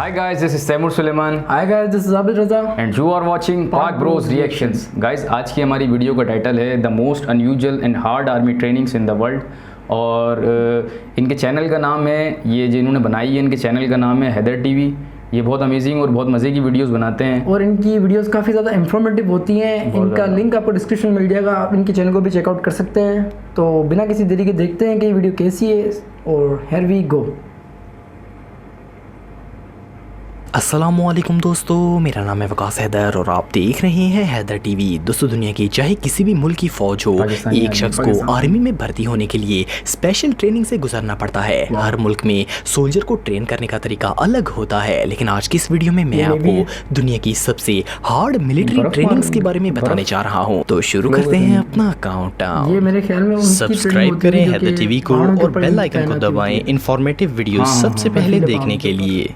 Hi guys, this is Taimur Suleiman Hi guys, this is Abid Raza. and you are watching Pak Bros Reactions. Guys, आज की हमारी video का title है the most unusual and hard army trainings in the world. और इनके channel का नाम है, ये जिन्होंने बनाई है इनके चैनल का नाम है हैदर टीवी। ये बहुत अमेजिंग और बहुत मज़े की वीडियोस बनाते हैं और इनकी वीडियोस काफ़ी ज़्यादा इंफॉर्मेटिव होती हैं। इनका लिंक आपको डिस्क्रिप्शन मिल जाएगा, आप इनके चैनल को भी चेकआउट कर सकते हैं। तो बिना किसी देरी के देखते हैं कि ये वीडियो कैसी है और हियर वी गो। अस्सलामुअलैकुम दोस्तों, मेरा नाम है वकास हैदर और आप देख रहे हैं हैदर टीवी। दोस्तों, दुनिया की चाहे किसी भी मुल्क की फ़ौज हो, एक शख्स को आर्मी में भर्ती होने के लिए स्पेशल ट्रेनिंग से गुजरना पड़ता है। हर मुल्क में सोल्जर को ट्रेन करने का तरीका अलग होता है, लेकिन आज की इस वीडियो में मैं आपको दुनिया की सबसे हार्ड मिलिट्री ट्रेनिंग्स के बारे में बताने जा रहा हूँ। तो शुरू करते हैं अपना काउंटडाउन। ये मेरे ख्याल में सब्सक्राइब करें हैदर टीवी को और बेल आइकन को दबाएं इंफॉर्मेटिव वीडियो सबसे पहले देखने के लिए।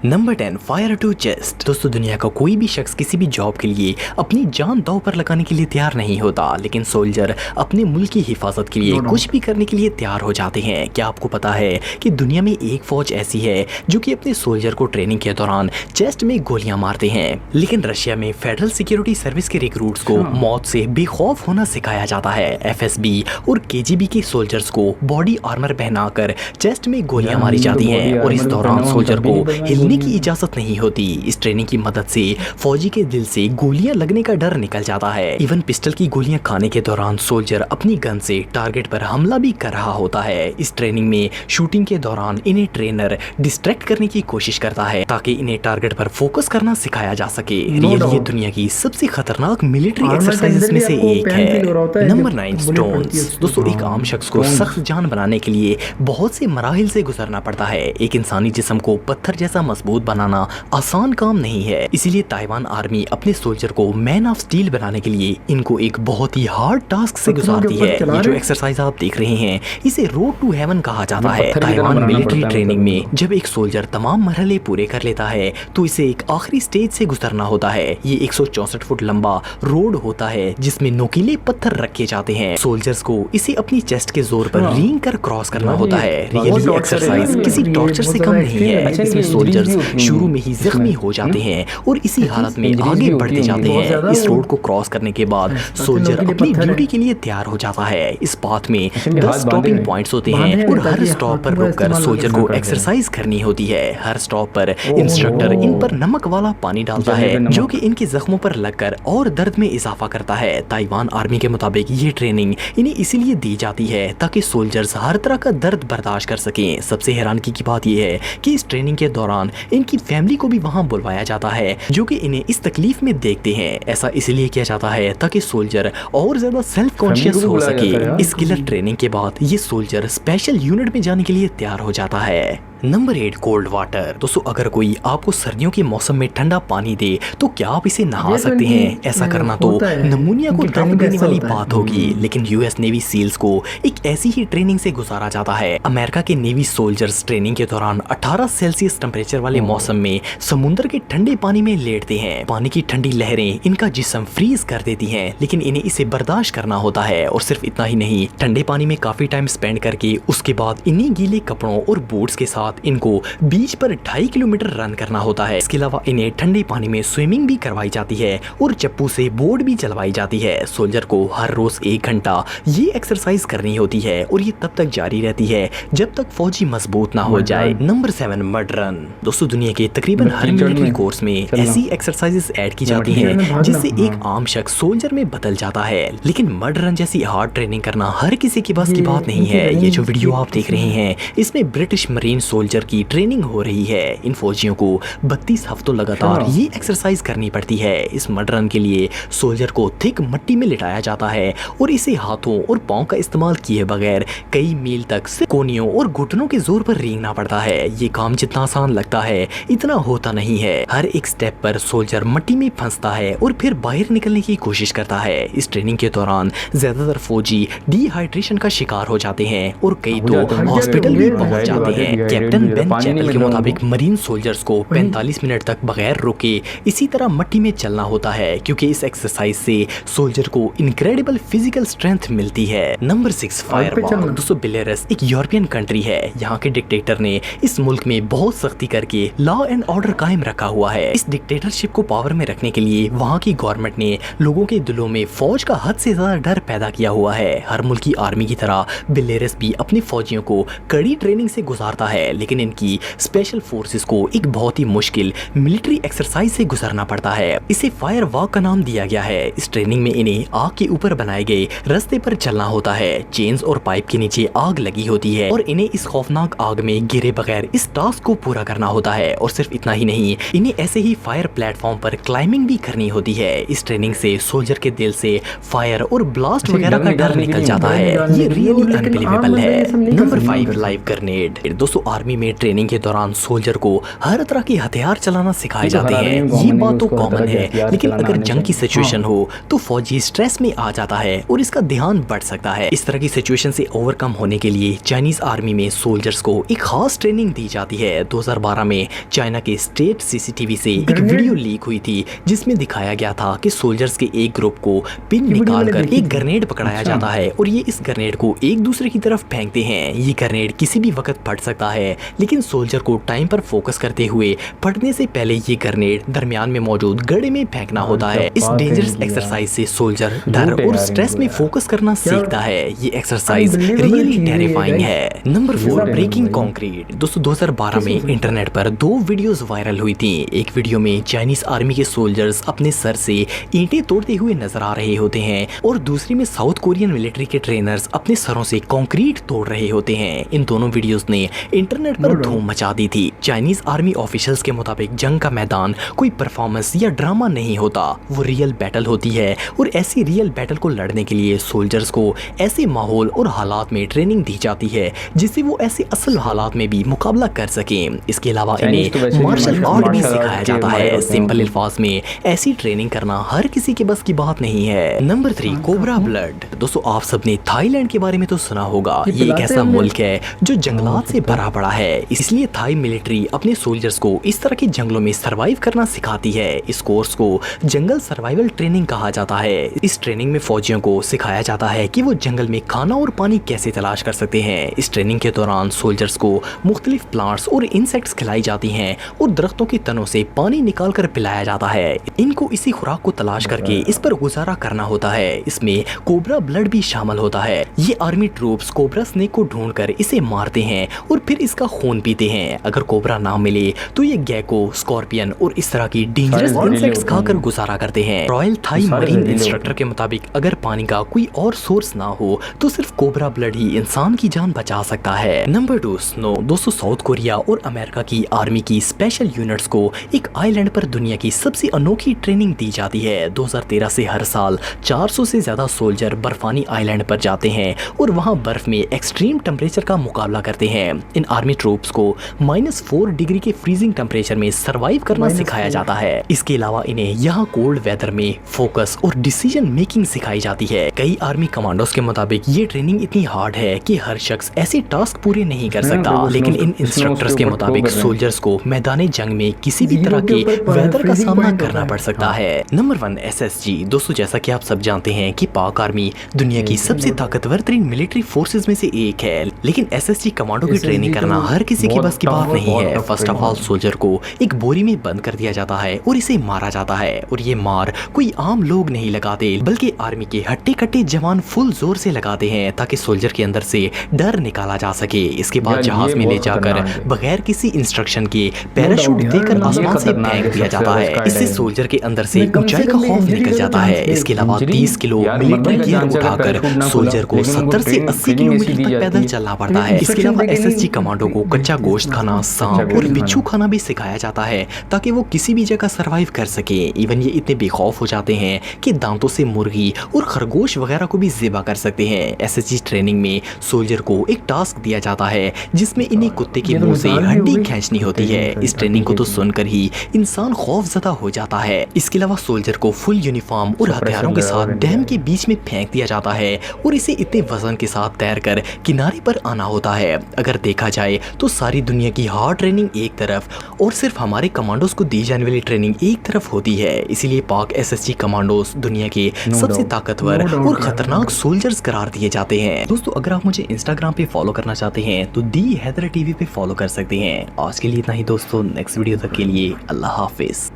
Number 10, fire to chest. दोस्तों, दुनिया का कोई भी शख्स किसी भी जॉब के लिए अपनी जान दांव पर लगाने के लिए तैयार नहीं होता, लेकिन सोल्जर अपने मुल्क की हिफाजत के लिए कुछ भी करने के लिए तैयार हो जाते हैं। क्या आपको पता है कि दुनिया में एक फौज ऐसी है जो कि अपने सोल्जर को ट्रेनिंग के दौरान चेस्ट में गोलियां मारते हैं? लेकिन रशिया में फेडरल सिक्योरिटी सर्विस के रिक्रूट्स को मौत से बेखौफ होना सिखाया जाता है। FSB और KGB के सोल्जर्स को बॉडी आर्मर पहनाकर चेस्ट में गोलियां मारी जाती हैं और इस दौरान सोल्जर को हिलने की इजाजत नहीं होती। इस ट्रेनिंग की मदद से फौजी के दिल से गोलियां लगने का डर निकल जाता है। इवन पिस्टल की गोलियां खाने के दौरान सोल्जर अपनी गन से टारगेट पर हमला भी कर रहा होता है। इस ट्रेनिंग में शूटिंग के दौरान इन्हें ट्रेनर डिस्ट्रैक्ट करने की कोशिश करता है ताकि इन्हें टारगेट पर फोकस करना सिखाया जा सके। रियली ये दुनिया की सबसे खतरनाक मिलिट्री एक्सरसाइजेस में से एक है। Number 9, stones. दोस्तों, एक आम शख्स को सख्त जान बनाने के लिए बहुत से मराहिल से गुजरना पड़ता है। एक इंसानी जिस्म को पत्थर जैसा मजबूत बनाना आसान काम नहीं है, इसीलिए ताइवान आर्मी अपने सोल्जर को मैन ऑफ स्टील बनाने के लिए इनको एक बहुत ही हार्ड टास्क से गुजारती है। ये जो एक्सरसाइज आप देख रहे हैं इसे रोड टू हेवन कहा जाता है। ताइवान मिलिट्री ट्रेनिंग में जब एक सोल्जर तमाम मरहले पूरे कर लेता है तो इसे एक आखिरी स्टेज से गुजरना होता है। ये 164 फुट लंबा रोड होता है जिसमें नोकीले पत्थर रखे जाते हैं। सोल्जर्स को इसे अपनी चेस्ट के जोर पर रींग कर क्रॉस करना होता है। रियली एक्सरसाइज किसी टॉर्चर से कम नहीं है। इसमें सोल्जर्स शुरू में ही जख्मी हो जाते हैं और इसी हालत में आगे बढ़ते जाते हैं। इस रोड को क्रॉस करने के बाद सोल्जर अपनी ड्यूटी के लिए तैयार हो जाता है। इस पाथ में 10 स्टॉपिंग पॉइंट्स होते हैं और हर स्टॉप पर रुककर सोल्जर को एक्सरसाइज करनी होती है। हर स्टॉप पर इंस्ट्रक्टर इन पर नमक वाला पानी डालता है जो कि इनके जख्मों पर लगकर और दर्द में इजाफा करता है। ताइवान आर्मी के मुताबिक ये ट्रेनिंग इन्हें इसीलिए दी जाती है ताकि सोल्जर्स हर तरह का दर्द बर्दाश्त कर सकें। सबसे हैरानगी की बात यह है कि इस ट्रेनिंग के दौरान इनकी फैमिली को भी वहां बुलवाया जाता है जो कि इन्हें इस तकलीफ में देखते हैं। ऐसा इसलिए किया जाता है ताकि सोल्जर और ज्यादा सेल्फ कॉन्शियस हो सके। इस किलर ट्रेनिंग के बाद ये सोल्जर स्पेशल यूनिट में जाने के लिए तैयार हो जाता है। Number 8, cold water. दोस्तों, अगर कोई आपको सर्दियों के मौसम में ठंडा पानी दे तो क्या आप इसे नहा सकते हैं? ऐसा करना तो नमूनिया को दम देने वाली बात होगी, लेकिन US नेवी सील्स को एक ऐसी ही ट्रेनिंग से गुजारा जाता है। अमेरिका के नेवी सोल्जर्स ट्रेनिंग के दौरान 18 सेल्सियस टेम्परेचर वाले मौसम में समुद्र के ठंडे पानी में लेटते हैं। पानी की ठंडी लहरें इनका जिस्म फ्रीज कर देती हैं, लेकिन इन्हें इसे बर्दाश्त करना होता है। और सिर्फ इतना ही नहीं, ठंडे पानी में काफी टाइम स्पेंड करके उसके बाद इन्हीं गीले कपड़ों और बूट्स के साथ इनको बीच पर 2.5 किलोमीटर रन करना होता है। इसके अलावा इन्हें ठंडे पानी में स्विमिंग भी करवाई जाती है और चप्पू से बोट भी चलवाई जाती है। सोल्जर को हर रोज 1 घंटा ये एक्सरसाइज करनी होती है और ये तब तक जारी रहती है जब तक फौजी मजबूत ना हो जाए। Number 7, mud run. दोस्तों, दुनिया के तकरीबन हर मिलिट्री कोर्स में ऐसी एक्सरसाइजेस ऐड की जाती हैं जिससे एक आम शख्स सोल्जर में बदल जाता है, लेकिन मड रन जैसी हार्ड ट्रेनिंग करना हर किसी के बस की बात नहीं है। ये जो वीडियो आप देख रहे हैं इसमें ब्रिटिश मरीन सोल्जर की ट्रेनिंग हो रही है। इन फौजियों को 32 हफ्तों लगातार ये एक्सरसाइज करनी पड़ती है। इस मड रन के लिए सोल्जर को थिक मिट्टी में लिटाया जाता है और इसे हाथों और पांव का इस्तेमाल किए बगैर कई मील तक कोनियों और घुटनों के जोर पर रेंगना पड़ता है। ये काम जितना आसान लगता है इतना होता नहीं है। हर एक स्टेप पर सोल्जर मिट्टी में फंसता है और फिर बाहर निकलने की कोशिश करता है। इस ट्रेनिंग के दौरान ज्यादातर फौजी डिहाइड्रेशन का शिकार हो जाते हैं और कई तो हॉस्पिटल भी पहुंच जाते हैं। कैप्टन भी बेन पानी नहीं चैपल मिल के रहा मुताबिक मरीन सोल्जर्स को 45 मिनट तक बगैर रुके इसी तरह मट्टी में चलना होता है, क्योंकि इस एक्सरसाइज से सोल्जर को इनक्रेडिबल फिजिकल स्ट्रेंथ मिलती है। नंबर 6 फायरवॉक। दोस्तों बेलारूस एक यूरोपियन कंट्री है। यहाँ के डिक्टेटर ने इस मुल्क में बहुत सख्ती करके लॉ एंड ऑर्डर कायम रखा हुआ है। इस डिक्टेटरशिप को पावर में रखने के लिए वहाँ की गवर्नमेंट ने लोगों के दिलों में फौज का हद से ज्यादा डर पैदा किया हुआ है। हर मुल्क की आर्मी की तरह बेलारूस भी अपने फौजियों को कड़ी ट्रेनिंग से गुजारता है, लेकिन इनकी स्पेशल फोर्सेस को एक बहुत ही मुश्किल मिलिट्री एक्सरसाइज से गुजरना पड़ता है। इसे फायर वॉक का नाम दिया गया है। इस ट्रेनिंग में इन्हें आग के ऊपर बनाए गए रास्ते पर चलना होता है। चेन्स और पाइप के नीचे आग लगी होती है और इन्हें इस खौफनाक आग में गिरे बगैर इस टास्क को पूरा करना होता है। और सिर्फ इतना ही नहीं, इन्हें ऐसे ही फायर प्लेटफॉर्म पर क्लाइंबिंग भी करनी होती है। इस ट्रेनिंग से सोल्जर के दिल से फायर और ब्लास्ट वगैरह का डर निकल जाता है। ये रियली अनबिलीवेबल है। Number 5 live grenade. दोस्तों आर्मी में ट्रेनिंग के दौरान सोल्जर को हर तरह के हथियार चलाना सिखाए जाते हैं। ये बात तो कॉमन है, लेकिन अगर जंग की सिचुएशन हो तो फौजी स्ट्रेस में आ जाता है और इसका ध्यान बढ़ सकता है। इस तरह की सिचुएशन से ओवरकम होने के लिए चाइनीज आर्मी में सोल्जर्स को एक खास ट्रेनिंग दी जाती है। 2012 में चाइना के स्टेट सीसीटीवी से एक वीडियो लीक हुई थी, जिसमें दिखाया गया था कि सोल्जर्स के एक ग्रुप को पिन निकालकर एक ग्रेनेड पकड़ाया जाता है और ये इस ग्रेनेड को एक दूसरे की तरफ फेंकते हैं। ये ग्रेनेड किसी भी वक्त फट सकता है, लेकिन सोल्जर को टाइम पर फोकस करते हुए फटने से पहले ये ग्रेनेड दरमियान में मौजूद गड्ढे में फेंकना होता है। इस डेंजरस एक्सरसाइज से सोल्जर डर और स्ट्रेस में फोकस करना सीखता है। ये एक्सरसाइज रियली टेरिफाइंग है। Number 4 breaking concrete. दोस्तों 2012 में इंटरनेट पर 2 वीडियोस वायरल हुई थी। एक वीडियो में चाइनीज आर्मी के सोल्जर्स अपने सर से ईंटें तोड़ते हुए नजर आ रहे होते हैं और दूसरी में साउथ कोरियन मिलिट्री के ट्रेनर्स अपने सरों से कंक्रीट तोड़ रहे होते हैं। इन दोनों वीडियोस ने इंटरनेट पर धूम मचा दी थी। चाइनीज आर्मी ऑफिशियल्स के मुताबिक जंग का मैदान कोई परफॉर्मेंस या ड्रामा नहीं होता, वो रियल बैटल होती है और ऐसी रियल बैटल को लड़ने के लिए सोल्जर्स को ऐसे माहौल और हालात में ट्रेनिंग दी जाती है जिससे वो ऐसे असल हालात में भी मुकाबला कर सकें। इसके अलावा इन्हें मार्शल आर्ट भी सिखाया जाता है। सिंपल अल्फाज में ऐसी ट्रेनिंग करना हर किसी के बस की बात नहीं है। Number 3 cobra blood. दोस्तों आप सबने थाईलैंड के बारे में तो सुना होगा। ये एक ऐसा मुल्क है जो जंगलात से भरा पड़ा है, इसलिए थाई मिलिट्री अपने सोल्जर्स को इस तरह के जंगलों में सरवाइव करना सिखाती है। इस कोर्स को जंगल सर्वाइवल ट्रेनिंग कहा जाता है। इस ट्रेनिंग में फौजियों को सिखाया जाता है कि वो जंगल में खाना और पानी कैसे तलाश कर सकते हैं। इस ट्रेनिंग के दौरान सोल्जर्स को मुख्तलिफ प्लांट्स और इंसेक्ट्स खिलाई जाती हैं और दरख्तों की तनों से पानी निकाल कर पिलाया जाता है। इनको इसी खुराक को तलाश करके इस पर गुजारा करना होता है। इसमें कोबरा ब्लड भी शामिल होता है। ये आर्मी ट्रूप्स कोबरा स्नेक को ढूंढकर इसे मारते हैं और फिर इसका खून पीते हैं। अगर कोबरा ना मिले तो ये गेको, स्कॉर्पियन और इस तरह की डेंजरस इंसेक्ट्स खाकर गुजारा करते हैं। रॉयल थाई मरीन इंस्ट्रक्टर के मुताबिक अगर पानी का कोई और सोर्स ना हो तो सिर्फ कोबरा ब्लड ही इंसान की जान बचा सकता है। Number 2 snow. दोस्तों साउथ कोरिया और अमेरिका की आर्मी की स्पेशल यूनिट्स को एक आइलैंड पर दुनिया की सबसे अनोखी ट्रेनिंग दी जाती है। 2013 से हर साल 400 से ज्यादा सोल्जर बर्फानी आइलैंड पर जाते हैं और वहां बर्फ में एक्सट्रीम टेम्परेचर का मुकाबला करते हैं। इन आर्मी ट्रूप्स को -4 डिग्री के फ्रीजिंग टेम्परेचर में सरवाइव करना सिखाया जाता है। इसके अलावा इन्हें यहाँ कोल्ड वेदर में फोकस और डिसीजन मेकिंग सिखाई जाती है। कई आर्मी कमांडोज के मुताबिक ये ट्रेनिंग इतनी हार्ड है कि हर शख्स ऐसे टास्क पूरे नहीं कर सकता, लेकिन इन इंस्ट्रक्टर्स के मुताबिक सोल्जर्स को मैदान जंग में किसी भी तरह के वेदर का सामना करना पड़ सकता है। Number 1 SSG। दोस्तों जैसा कि आप सब जानते हैं कि पाक आर्मी दुनिया की सबसे ताकतवर तरीन मिलिट्री फोर्सेज में से एक है, लेकिन SSG कमांडो की ट्रेनिंग करना हर किसी की बस की बात नहीं है। फर्स्ट ऑफ ऑल सोल्जर को एक बोरी में बंद कर दिया जाता है और इसे मारा जाता है और ये मार कोई आम लोग नहीं लगाते, बल्कि आर्मी के हट्टे कट्टे जवान फुल जोर से लगाते हैं ताकि सोल्जर के अंदर से डर निकाला जा सके। इसके बाद जहाज में ले जाकर बगैर किसी इंस्ट्रक्शन के पैराशूट देकर आसमान से फेंक दिया जाता है। इससे सोल्जर के अंदर से ऊंचाई का खौफ निकल जाता है। इसके अलावा 30 किलो मिलिट्री गियर उठाकर सोल्जर को 70 से 80 किलोमीटर तक पैदल चलना पड़ता है। इसके अलावा SSG कमांडो को कच्चा गोश्त खाना, सांप और बिच्छू खाना भी सिखाया जाता है ताकि वो किसी भी जगह सरवाइव कर सके। इवन ये इतने बेखौफ हो जाते हैं कि दांतों से मुर्गी और खरगोश वगैरह को भी ज़िबा कर सकते हैं। SSG ट्रेनिंग में सोल्जर को एक टास्क दिया जाता है जिसमें इन्हें कुत्ते के मुंह से हड्डी खींचनी होती है। इस ट्रेनिंग को तो सुनकर ही इंसान खौफजदा हो जाता है। इसके अलावा सोल्जर को फुल यूनिफॉर्म और हथियारों के साथ डैम के बीच में फेंक दिया जाता है और इसे इतने वजन के साथ तैरकर किनारे पर आना होता है। अगर देखा जाए तो सारी दुनिया की हार्ड ट्रेनिंग एक तरफ और सिर्फ हमारे कमांडोज को दी जाने वाली ट्रेनिंग एक तरफ होती है। इसीलिए पाक एसएसजी कमांडोज दुनिया के सबसे ताकतवर और खतरनाक सोल्जर्स करार दिए जाते हैं। दोस्तों अगर आप मुझे इंस्टाग्राम पे फॉलो करना चाहते हैं तो दी हैदर टीवी पे फॉलो कर सकते हैं। आज के लिए इतना ही दोस्तों, नेक्स्ट वीडियो तक के लिए अल्लाह हाफिज।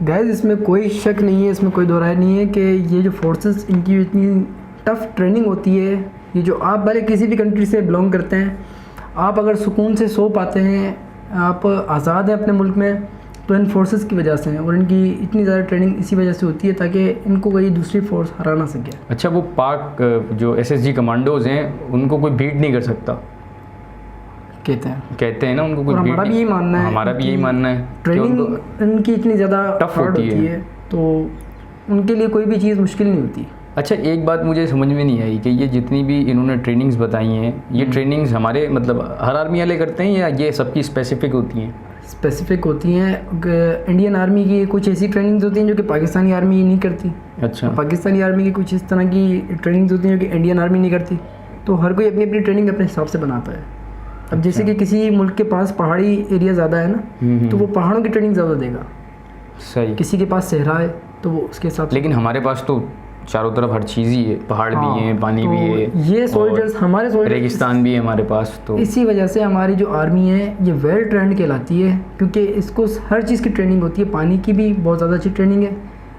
गाइस इसमें कोई शक नहीं है, इसमें कोई दो राय नहीं है कि ये जो फोर्सेस इनकी इतनी टफ ट्रेनिंग होती है, ये जो आप भले किसी भी कंट्री से बिलोंग करते हैं, आप अगर सुकून से सो पाते हैं, आप आज़ाद हैं अपने मुल्क में, तो इन फोर्सेस की वजह से हैं। और इनकी इतनी ज़्यादा ट्रेनिंग इसी वजह से होती है ताकि इनको कोई दूसरी फोर्स हरा ना सके। अच्छा, वो पाक जो एसएसजी कमांडोज हैं उनको कोई बीट नहीं कर सकता कहते हैं ना, उनको कोई हमारा भी यही मानना है, हमारा भी यही मानना है। ट्रेनिंग इनकी इतनी ज़्यादा टफ होती है तो उनके लिए कोई भी चीज़ मुश्किल नहीं होती। अच्छा, एक बात मुझे समझ में नहीं आई कि ये जितनी भी इन्होंने ट्रेनिंग्स बताई हैं, ये ट्रेनिंग्स हमारे मतलब हर आर्मी वाले करते हैं या ये सबकी स्पेसिफिक होती हैं? स्पेसिफिक होती हैं। इंडियन आर्मी की कुछ ऐसी ट्रेनिंग्स होती हैं जो कि पाकिस्तानी आर्मी नहीं करती। अच्छा। पाकिस्तानी आर्मी की कुछ इस तरह की ट्रेनिंग्स होती हैं जो कि इंडियन आर्मी नहीं करती। तो हर कोई अपनी अपनी ट्रेनिंग अपने हिसाब से बनाता है। अब जैसे कि किसी मुल्क के पास पहाड़ी एरिया ज़्यादा है ना, तो वो पहाड़ों की ट्रेनिंग ज़्यादा देगा। सही। किसी के पास सहरा है तो वो उसके हिसाब से। लेकिन हमारे पास तो चारों तरफ हर चीज़ ही है, पहाड़ भी हैं, पानी तो भी है, ये सोल्जर्स हमारे सोल्जर्स रेगिस्तान भी है हमारे पास। तो इसी वजह से हमारी जो आर्मी है ये वेल ट्रेंड कहलाती है, क्योंकि इसको हर चीज़ की ट्रेनिंग होती है। पानी की भी बहुत ज़्यादा अच्छी ट्रेनिंग है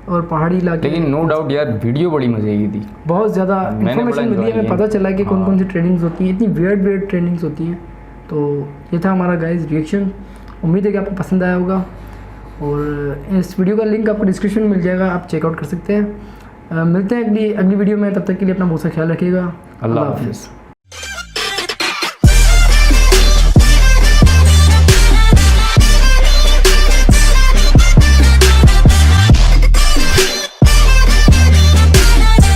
और पहाड़ी इलाके। लेकिन नो डाउट यार वीडियो बड़ी मजे की थी, बहुत ज़्यादा इन्फॉर्मेशन मिली है, हमें पता चला कि कौन कौन सी ट्रेनिंग्स होती हैं, इतनी वियर्ड ट्रेनिंग्स होती हैं। तो ये था हमारा गाइस रिएक्शन। उम्मीद है कि आपको पसंद आया होगा और इस वीडियो का लिंक आपको डिस्क्रिप्शन में मिल जाएगा, आप चेकआउट कर सकते हैं। मिलते हैं अगली वीडियो में, तब तक के लिए अपना बहुत सा ख्याल रखिएगा। अल्लाह हाफिज़।